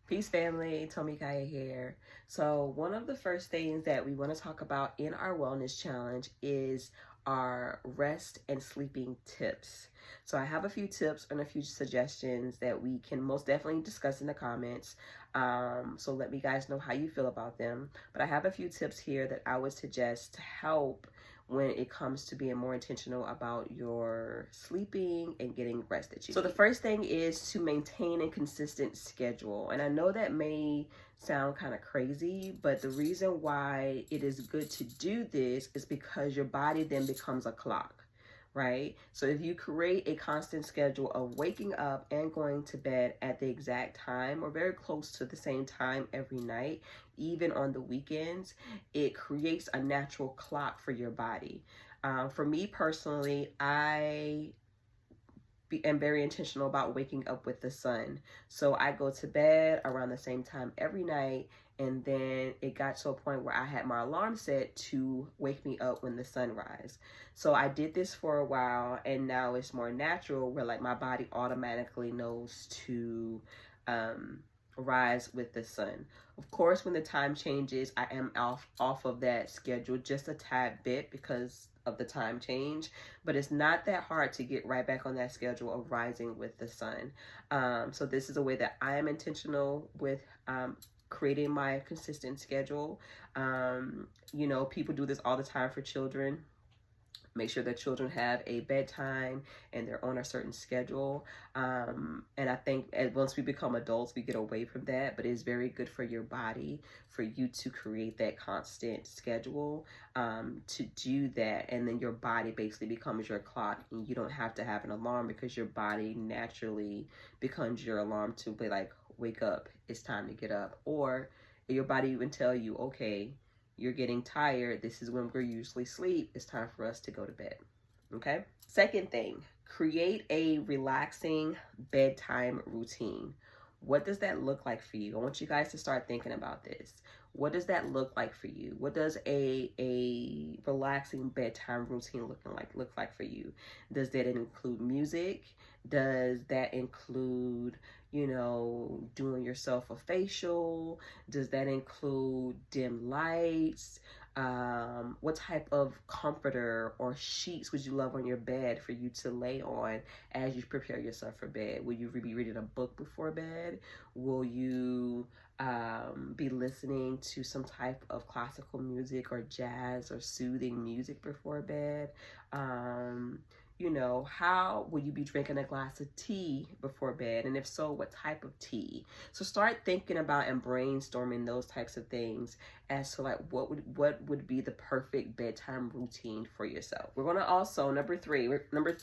Peace family, Tomekia here. So one of the first things that we want to talk about in our wellness challenge is our rest and sleeping tips. So I have a few tips and a few suggestions that we can most definitely discuss in the comments. So let me guys know how you feel about them. But I have a few tips here that I would suggest to help when it comes to being more intentional about your sleeping and getting rest that you need. So the first thing is to maintain a consistent schedule. And I know that may sound kind of crazy, but the reason why it is good to do this is because your body then becomes a clock. Right? So if you create a constant schedule of waking up and going to bed at the exact time or very close to the same time every night, even on the weekends, it creates a natural clock for your body. For me personally, I am very intentional about waking up with the sun. So I go to bed around the same time every night, and then it got to a point where I had my alarm set to wake me up when the sun rises. So I did this for a while, and now it's more natural where like my body automatically knows to rise with the sun. Of course, when the time changes, I am off of that schedule just a tad bit because of the time change, but it's not that hard to get right back on that schedule of rising with the sun. So this is a way that I am intentional with creating my consistent schedule. You know, people do this all the time for children. Make sure that children have a bedtime and they're on a certain schedule. And I think once we become adults, we get away from that, but it's very good for your body for you to create that constant schedule to do that. And then your body basically becomes your clock, and you don't have to have an alarm because your body naturally becomes your alarm to be like, wake up, it's time to get up. Or your body even tell you, okay, you're getting tired, this is when we're usually asleep, it's time for us to go to bed. Okay? Second thing, create a relaxing bedtime routine. What does that look like for you? I want you guys to start thinking about this. What does that look like for you? What does a relaxing bedtime routine look like for you? Does that include music? Does that include, you know, doing yourself a facial? Does that include dim lights? What type of comforter or sheets would you love on your bed for you to lay on as you prepare yourself for bed? Will you be reading a book before bed? Will you be listening to some type of classical music or jazz or soothing music before bed? You know, how will you be drinking a glass of tea before bed? And if so, what type of tea? So start thinking about and brainstorming those types of things as to like what would be the perfect bedtime routine for yourself. We're gonna also number three, we're gonna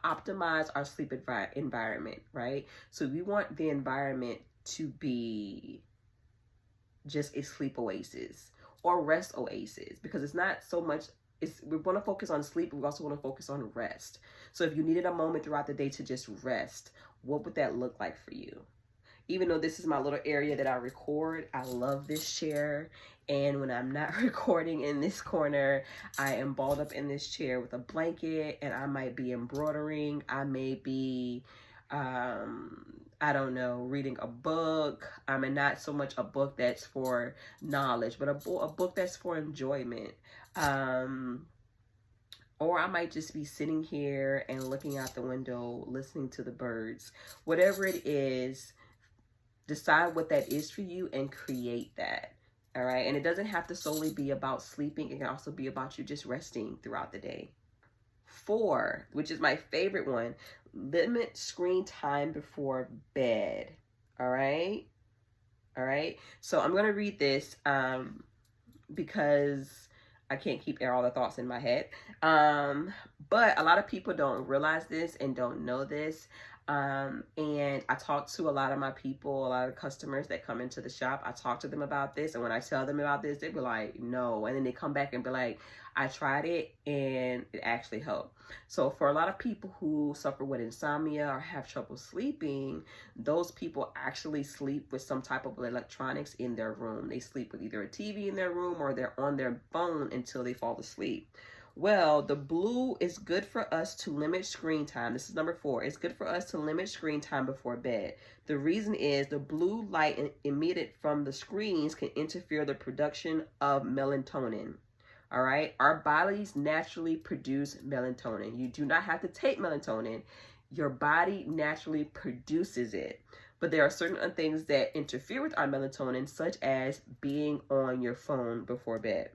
optimize our sleep environment, right? So we want the environment to be just a sleep oasis or rest oasis, because it's not so much. We want to focus on sleep, but we also want to focus on rest. So if you needed a moment throughout the day to just rest, what would that look like for you? Even though this is my little area that I record, I love this chair. And when I'm not recording in this corner, I am balled up in this chair with a blanket, and I might be embroidering. I may be, I don't know, reading a book. And not so much a book that's for knowledge, but a book that's for enjoyment. Or I might just be sitting here and looking out the window, listening to the birds. Whatever it is, decide what that is for you and create that. All right. And it doesn't have to solely be about sleeping. It can also be about you just resting throughout the day. 4, which is my favorite one, limit screen time before bed. All right. All right. So I'm going to read this because I can't keep all the thoughts in my head. But a lot of people don't realize this and don't know this. And I talk to a lot of my people, a lot of customers that come into the shop. I talk to them about this. And when I tell them about this, they be like, no. And then they come back and be like, I tried it and it actually helped. So for a lot of people who suffer with insomnia or have trouble sleeping, those people actually sleep with some type of electronics in their room. They sleep with either a TV in their room or they're on their phone until they fall asleep. Well, the blue is good for us to limit screen time. This is number 4. It's good for us to limit screen time before bed. The reason is the blue light emitted from the screens can interfere the production of melatonin. All right. Our bodies naturally produce melatonin. You do not have to take melatonin. Your body naturally produces it. But there are certain things that interfere with our melatonin, such as being on your phone before bed.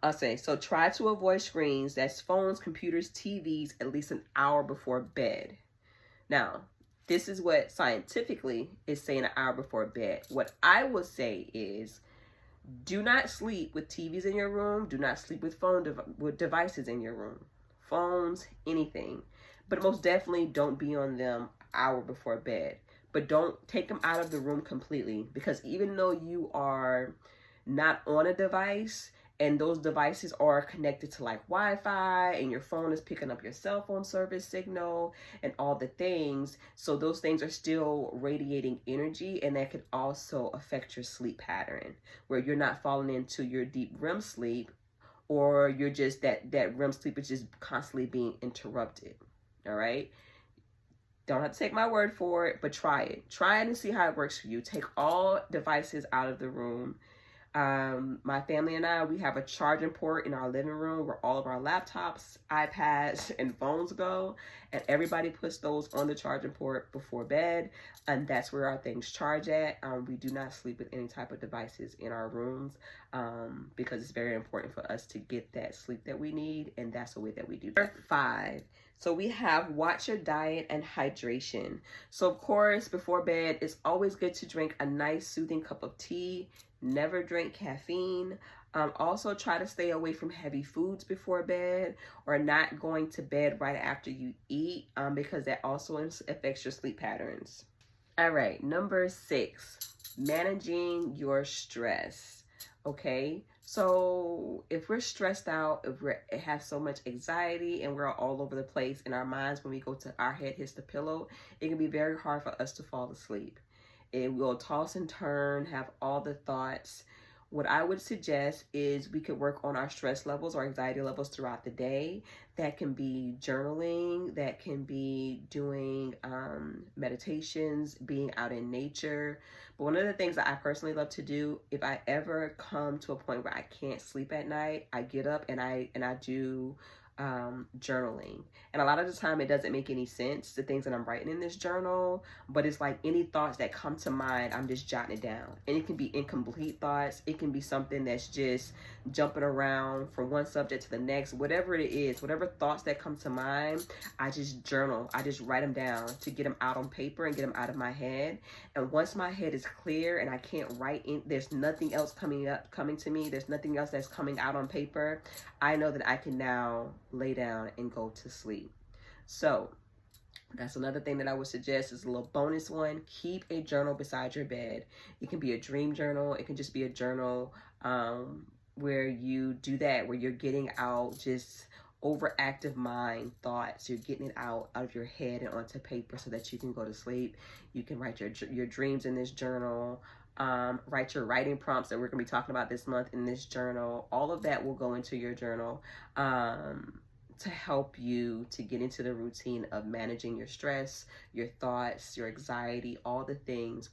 I'll say, so try to avoid screens, that's phones, computers, TVs, at least an hour before bed. Now, this is what scientifically is saying an hour before bed. What I would say is, do not sleep with TVs in your room. Do not sleep with with devices in your room. Phones, anything. But most definitely don't be on them an hour before bed. But don't take them out of the room completely, because even though you are not on a device, and those devices are connected to like Wi-Fi, and your phone is picking up your cell phone service signal and all the things. So those things are still radiating energy, and that could also affect your sleep pattern, where you're not falling into your deep REM sleep, or you're just that REM sleep is just constantly being interrupted. All right. Don't have to take my word for it, but try it. Try it and see how it works for you. Take all devices out of the room. My family and I, we have a charging port in our living room where all of our laptops, iPads, and phones go, and everybody puts those on the charging port before bed, and that's where our things charge at. We do not sleep with any type of devices in our rooms, because it's very important for us to get that sleep that we need, and that's the way that we do. Number 5. So we have watch your diet and hydration. So of course, before bed, it's always good to drink a nice soothing cup of tea. Never drink caffeine. Also try to stay away from heavy foods before bed, or not going to bed right after you eat, because that also affects your sleep patterns. All right, number 6, managing your stress. Okay, so if we're stressed out, if we have so much anxiety and we're all over the place in our minds, when we go to our head hits the pillow, it can be very hard for us to fall asleep. It will toss and turn, have all the thoughts. What I would suggest is we could work on our stress levels or anxiety levels throughout the day. That can be journaling, that can be doing meditations, being out in nature. But one of the things that I personally love to do, if I ever come to a point where I can't sleep at night, I get up and I do journaling. And a lot of the time it doesn't make any sense, the things that I'm writing in this journal, but it's like any thoughts that come to mind, I'm just jotting it down. And it can be incomplete thoughts, it can be something that's just jumping around from one subject to the next, whatever it is, whatever thoughts that come to mind, I just journal, I just write them down to get them out on paper and get them out of my head. And once my head is clear and I can't write in, there's nothing else coming to me, there's nothing else that's coming out on paper, I know that I can now lay down and go to sleep. So that's another thing that I would suggest, is a little bonus one. Keep a journal beside your bed. It can be a dream journal. It can just be a journal where you do that, where you're getting out just overactive mind thoughts. You're getting it out of your head and onto paper so that you can go to sleep. You can write your dreams in this journal. Write your writing prompts that we're going to be talking about this month in this journal. All of that will go into your journal to help you to get into the routine of managing your stress, your thoughts, your anxiety, all the things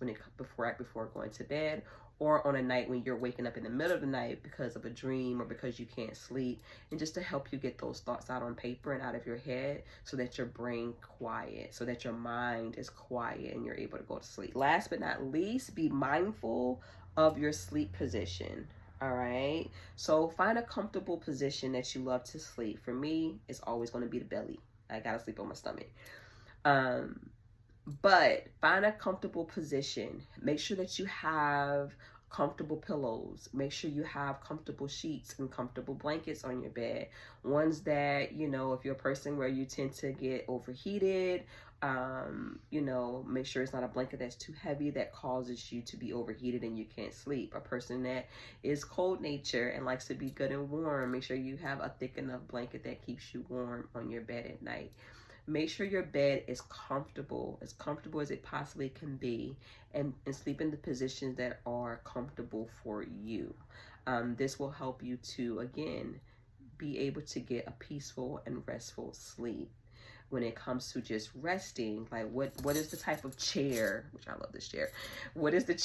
right before going to bed, or on a night when you're waking up in the middle of the night because of a dream or because you can't sleep, and just to help you get those thoughts out on paper and out of your head so that your brain quiet, so that your mind is quiet and you're able to go to sleep. Last but not least, be mindful of your sleep position. All right, so find a comfortable position that you love to sleep. For me, it's always going to be the belly. I gotta sleep on my stomach. But find a comfortable position. Make sure that you have comfortable pillows. Make sure you have comfortable sheets and comfortable blankets on your bed. Ones that, if you're a person where you tend to get overheated, make sure it's not a blanket that's too heavy that causes you to be overheated and you can't sleep. A person that is cold nature and likes to be good and warm, make sure you have a thick enough blanket that keeps you warm on your bed at night. Make sure your bed is comfortable as it possibly can be, and sleep in the positions that are comfortable for you. This will help you to, again, be able to get a peaceful and restful sleep. When it comes to just resting, like what is the type of chair, which I love this chair, what is the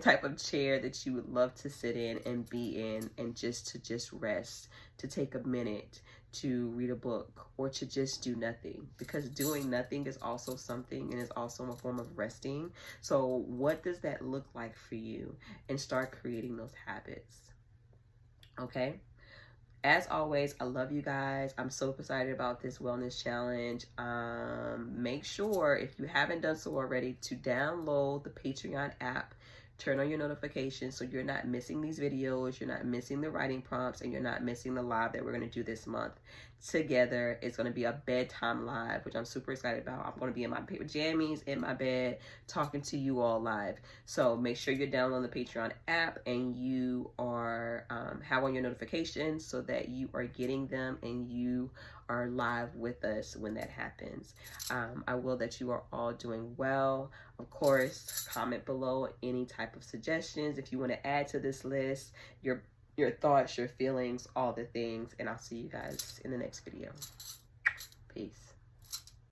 type of chair that you would love to sit in and be in, and just rest, to take a minute to read a book, or to just do nothing? Because doing nothing is also something, and is also a form of resting. So what does that look like for you? And start creating those habits. Okay. As always, I love you guys. I'm so excited about this wellness challenge. Make sure, if you haven't done so already, to download the Patreon app. Turn on your notifications so you're not missing these videos, you're not missing the writing prompts, and you're not missing the live that we're going to do this month together. It's going to be a bedtime live, which I'm super excited about. I'm going to be in my jammies in my bed talking to you all live. So make sure you're downloading the Patreon app, and you are have on your notifications so that you are getting them and you are live with us when that happens. I will that you are all doing well. Of course, comment below any type of suggestions if you want to add to this list, your thoughts, your feelings, all the things, and I'll see you guys in the next video. Peace.